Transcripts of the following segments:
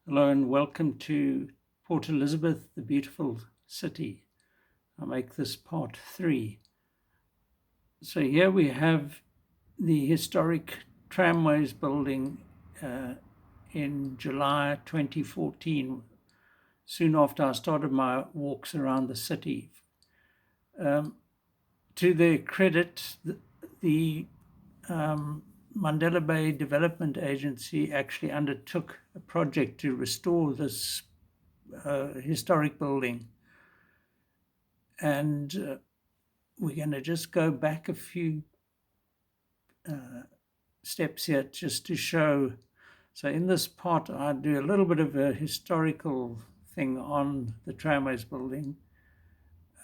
Hello and welcome to Port Elizabeth, the beautiful city. I make this part 3. So here we have the historic Tramways building in July 2014, soon after I started my walks around the city. To their credit, the Mandela Bay Development Agency actually undertook a project to restore this historic building. And we're going to just go back a few steps here just to show. So in this part, I do a little bit of a historical thing on the Tramways building.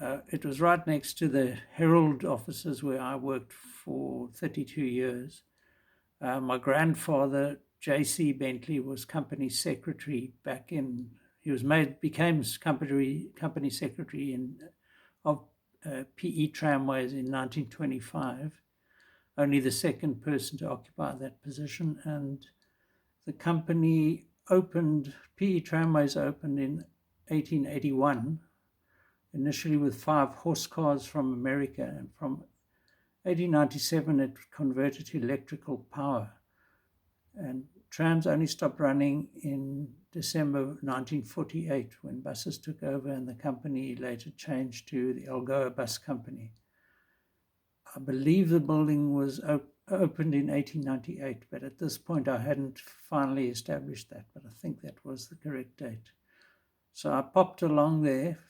It was right next to the Herald offices where I worked for 32 years. My grandfather, J.C. Bentley, was company secretary back in, became company secretary of PE Tramways in 1925, only the second person to occupy that position. And the company opened, PE Tramways opened in 1881, initially with 5 horse cars from America, and from 1897 it converted to electrical power. And trams only stopped running in December 1948 when buses took over, and the company later changed to the Algoa Bus Company. I believe the building was opened in 1898, but at this point I hadn't finally established that, but I think that was the correct date. So I popped along there,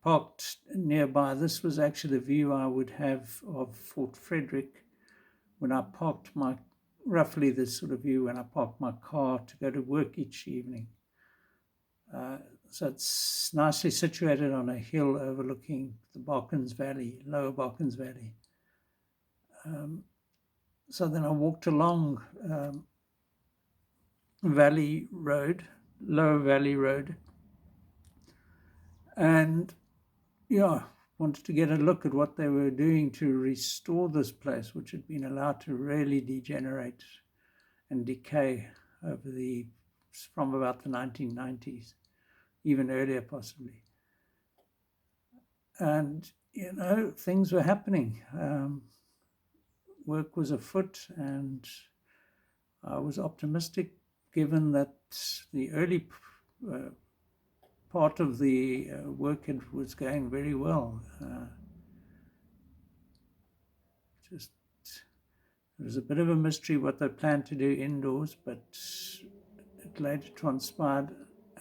parked nearby. This was actually the view I would have of Fort Frederick when I parked roughly this sort of view when I parked my car to go to work each evening. So it's nicely situated on a hill overlooking the Barkens Valley, Lower Barkens Valley. So then I walked along Valley Road, Lower Valley Road, and wanted to get a look at what they were doing to restore this place, which had been allowed to really degenerate and decay from about the 1990s, even earlier possibly. And, things were happening. Work was afoot, and I was optimistic given that the early part of the work was going very well. It was a bit of a mystery what they planned to do indoors, but it later transpired.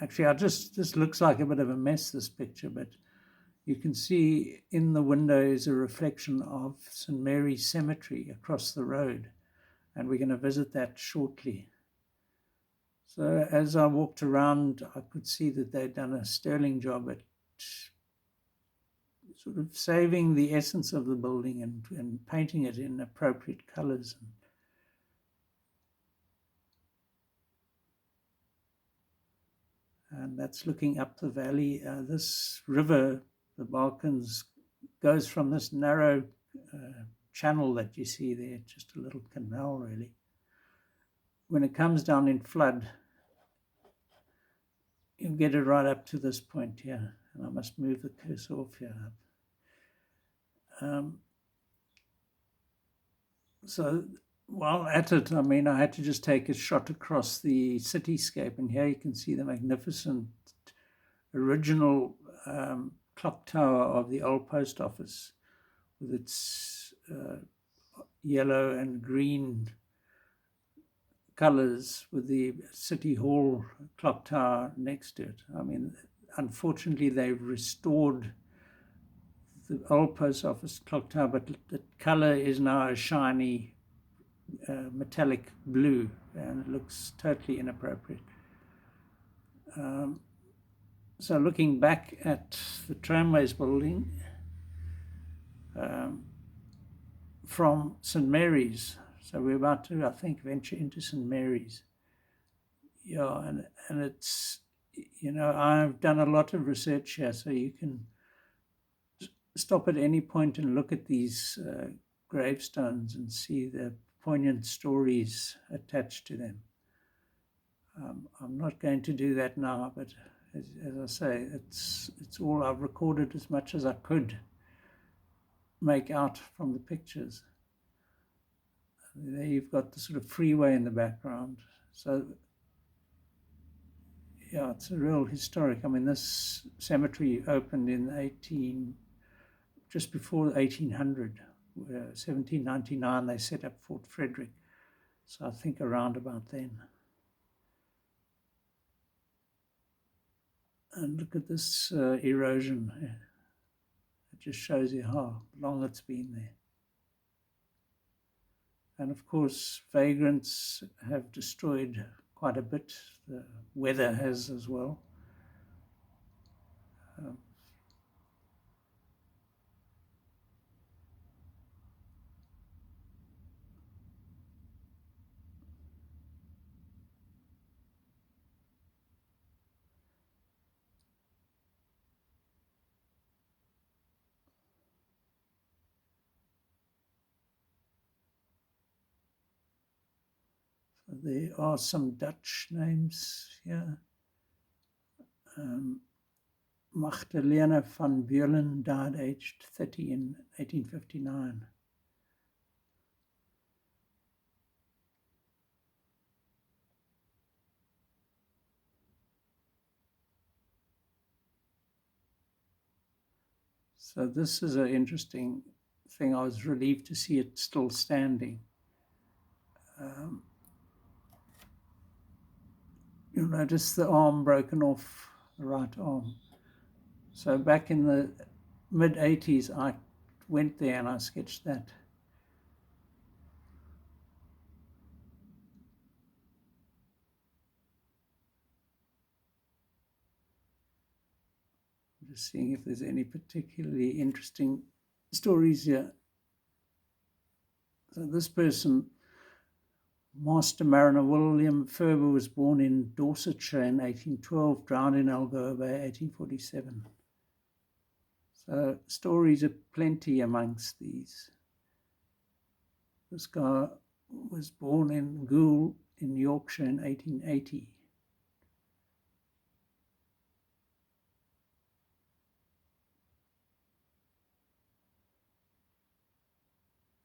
Actually, this looks like a bit of a mess, this picture, but you can see in the window is a reflection of St. Mary's Cemetery across the road, and we're going to visit that shortly. So as I walked around, I could see that they'd done a sterling job at sort of saving the essence of the building and painting it in appropriate colors. And that's looking up the valley. This river, the Barkens, goes from this narrow channel that you see there, just a little canal really. When it comes down in flood, you'll get it right up to this point here. And I must move the cursor off here. So while at it, I had to just take a shot across the cityscape, and here you can see the magnificent original clock tower of the old post office with its yellow and green colors, with the City Hall clock tower next to it. Unfortunately, they've restored the old post office clock tower, but the color is now a shiny metallic blue, and it looks totally inappropriate. So looking back at the Tramways building from St. Mary's, so we're about to, I think, venture into St. Mary's. Yeah, and it's, I've done a lot of research here, so you can stop at any point and look at these gravestones and see the poignant stories attached to them. I'm not going to do that now, but as I say, it's all I've recorded as much as I could make out from the pictures. There you've got the sort of freeway in the background. So, yeah, it's a real historic. I mean, this cemetery opened in just before 1800. 1799, they set up Fort Frederick. So I think around about then. And look at this erosion. It just shows you how long it's been there. And of course, vagrants have destroyed quite a bit. The weather has as well. So there are some Dutch names here. Magdalena van Buren died aged 30 in 1859. So this is an interesting thing. I was relieved to see it still standing. You'll notice the arm broken off, the right arm. So back in the mid-80s, I went there and I sketched that. I'm just seeing if there's any particularly interesting stories here. So this person, Master Mariner William Ferber, was born in Dorsetshire in 1812, drowned in Algoa Bay 1847. So stories are plenty amongst these. This guy was born in Goole in Yorkshire in 1880.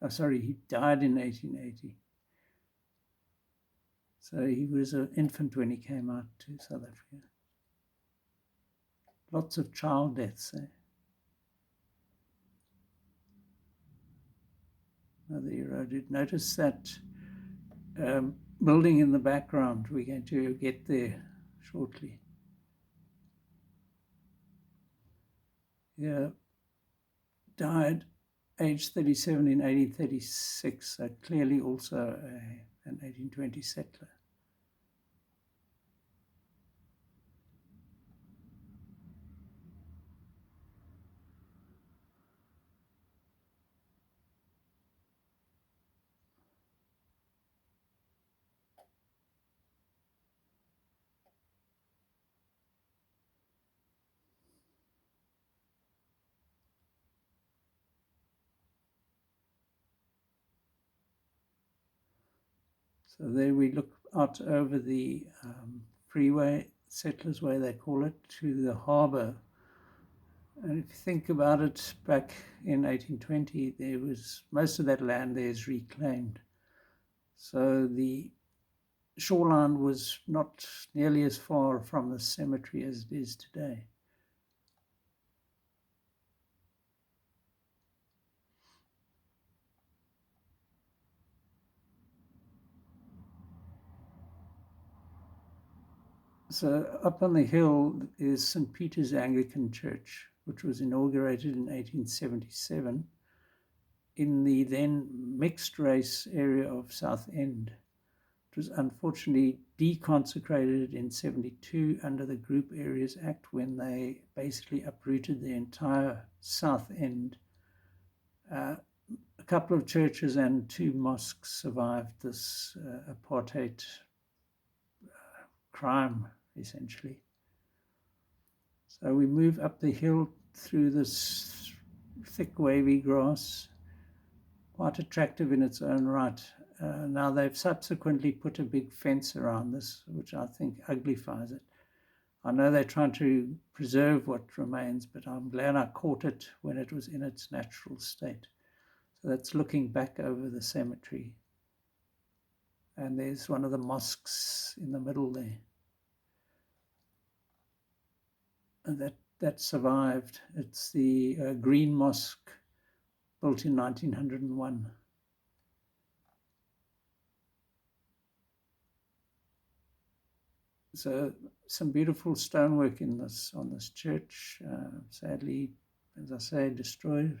Oh, sorry, he died in 1880. So he was an infant when he came out to South Africa. Lots of child deaths there. Another eroded. Notice that building in the background. We're going to get there shortly. Yeah, died aged 37 in 1836, so clearly also an 1820 settler. So there we look out over the freeway, Settlers Way they call it, to the harbour. And if you think about it, back in 1820, there was most of that land there is reclaimed. So the shoreline was not nearly as far from the cemetery as it is today. So up on the hill is St. Peter's Anglican Church, which was inaugurated in 1877 in the then mixed race area of Southend. It was unfortunately deconsecrated in 72 under the Group Areas Act when they basically uprooted the entire Southend. A couple of churches and 2 mosques survived this apartheid crime, essentially. So we move up the hill through this thick wavy grass, quite attractive in its own right. Now they've subsequently put a big fence around this, which I think uglifies it. I know they're trying to preserve what remains, but I'm glad I caught it when it was in its natural state. So that's looking back over the cemetery. And there's one of the mosques in the middle there. And that survived. It's the Green Mosque, built in 1901. So some beautiful stonework on this church. Sadly, as I say, destroyed.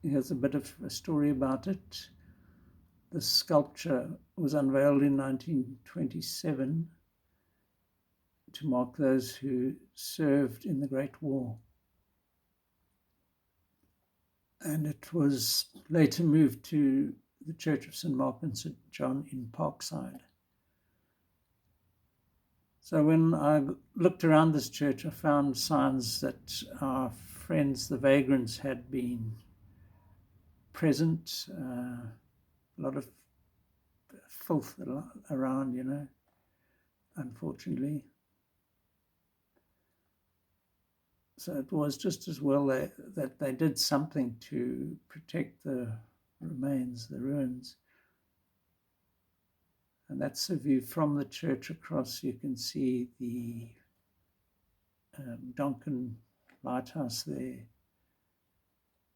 Here's a bit of a story about it. The sculpture was unveiled in 1927 to mark those who served in the Great War. And it was later moved to the Church of St. Mark and St. John in Parkside. So when I looked around this church, I found signs that our friends, the vagrants, had been present. A lot of filth around, unfortunately. So it was just as well that they did something to protect the remains, the ruins. And that's a view from the church across. You can see the Donkin Lighthouse there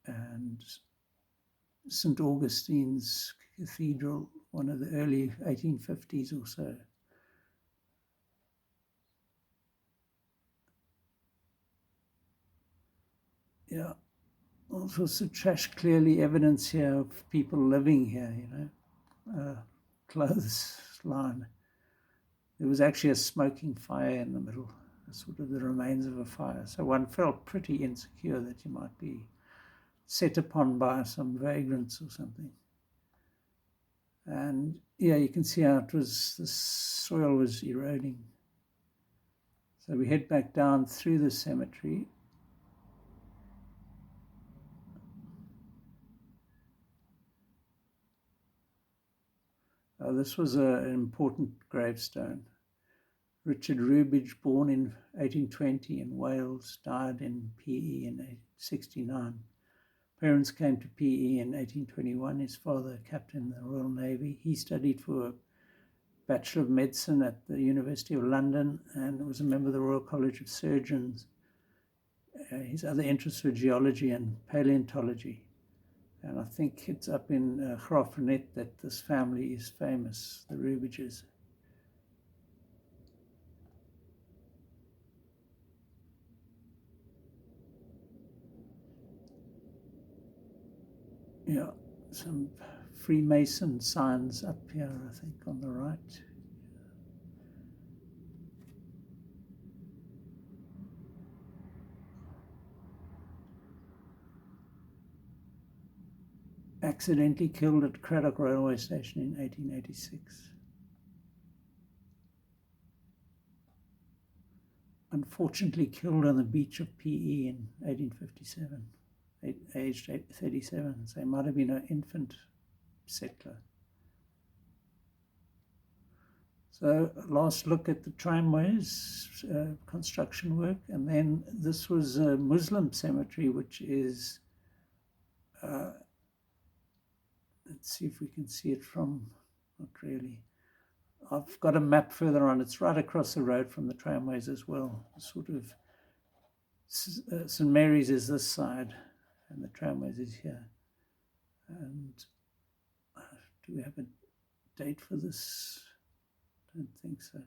and St. Augustine's Cathedral, one of the early 1850s or so. Yeah, all sorts of trash, clearly evidence here of people living here, clothes line. There was actually a smoking fire in the middle, sort of the remains of a fire. So one felt pretty insecure that you might be set upon by some vagrants or something. And yeah, you can see how the soil was eroding. So we head back down through the cemetery. This was an important gravestone. Richard Rubidge, born in 1820 in Wales, died in PE in 1869. Parents came to PE in 1821. His father, captain in the Royal Navy. He studied for a Bachelor of Medicine at the University of London and was a member of the Royal College of Surgeons. His other interests were geology and paleontology. And I think it's up in Graaff-Reinet that this family is famous, the Rubidges. Yeah, some Freemason signs up here, I think, on the right. Accidentally killed at Craddock Railway Station in 1886. Unfortunately killed on the beach of PE in 1857, aged 37. So he might have been an infant settler. So last look at the tramways, construction work, and then this was a Muslim cemetery, which is, let's see if we can see it from, not really. I've got a map further on. It's right across the road from the tramways as well. Sort of, St. Mary's is this side, and the tramways is here. And do we have a date for this? I don't think so.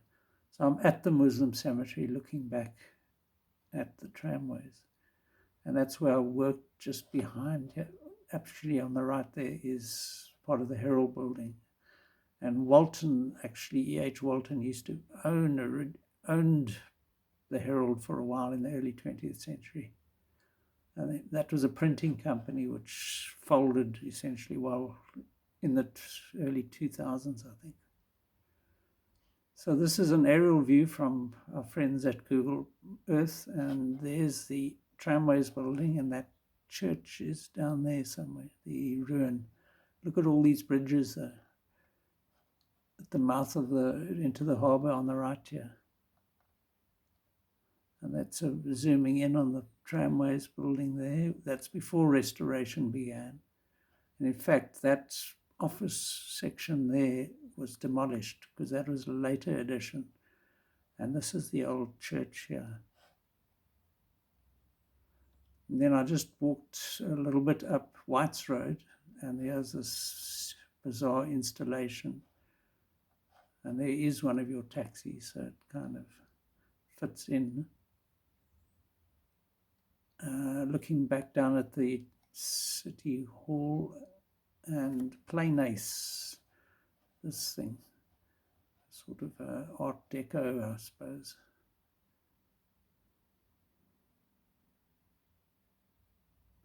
So I'm at the Muslim cemetery looking back at the tramways. And that's where I worked just behind here. Actually, on the right there is part of the Herald building. And Walton, actually, E.H. Walton used to owned the Herald for a while in the early 20th century. And that was a printing company which folded essentially while in the early 2000s, I think. So this is an aerial view from our friends at Google Earth, and there's the Tramways building, and that church is down there somewhere, the ruin. Look at all these bridges at the mouth of into the harbour on the right here. And that's zooming in on the Tramways building there. That's before restoration began. And in fact, that office section there was demolished because that was a later addition. And this is the old church here. And then I just walked a little bit up White's Road, and there's this bizarre installation. And there is one of your taxis, so it kind of fits in. Looking back down at the City Hall and Plainace, this thing, sort of Art Deco, I suppose.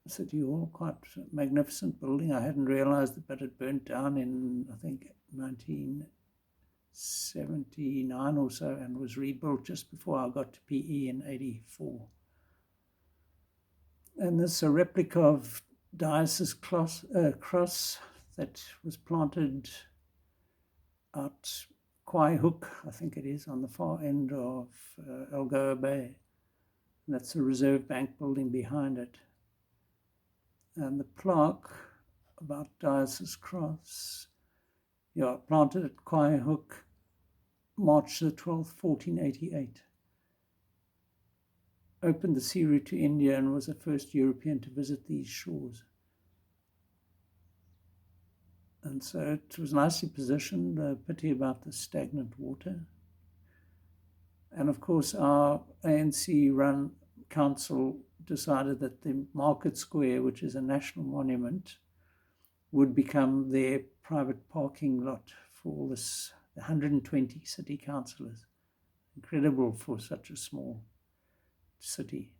City Hall, quite a magnificent building. I hadn't realized it, but it burnt down in, I think, 1979 or so, and was rebuilt just before I got to PE in 84. And this is a replica of Diocese cross that was planted at Kwai Hook, I think it is, on the far end of Algoa Bay. And that's the Reserve Bank building behind it. And the plaque about Diocese Cross, planted at Kwai Hook, March the 12th, 1488. Opened the sea route to India and was the first European to visit these shores. And so it was nicely positioned, a pity about the stagnant water. And of course, our ANC-run council decided that the Market Square, which is a national monument, would become their private parking lot for all this, 120 city councillors. Incredible for such a small city.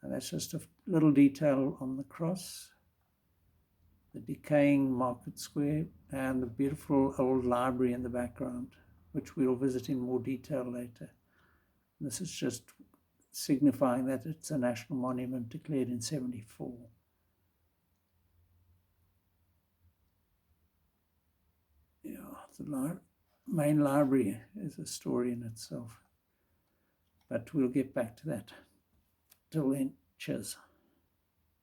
And that's just a little detail on the cross, the decaying Market Square, and the beautiful old library in the background, which we'll visit in more detail later. And this is just signifying that it's a national monument declared in 74. Yeah, the main library is a story in itself. But we'll get back to that. Till then, cheers.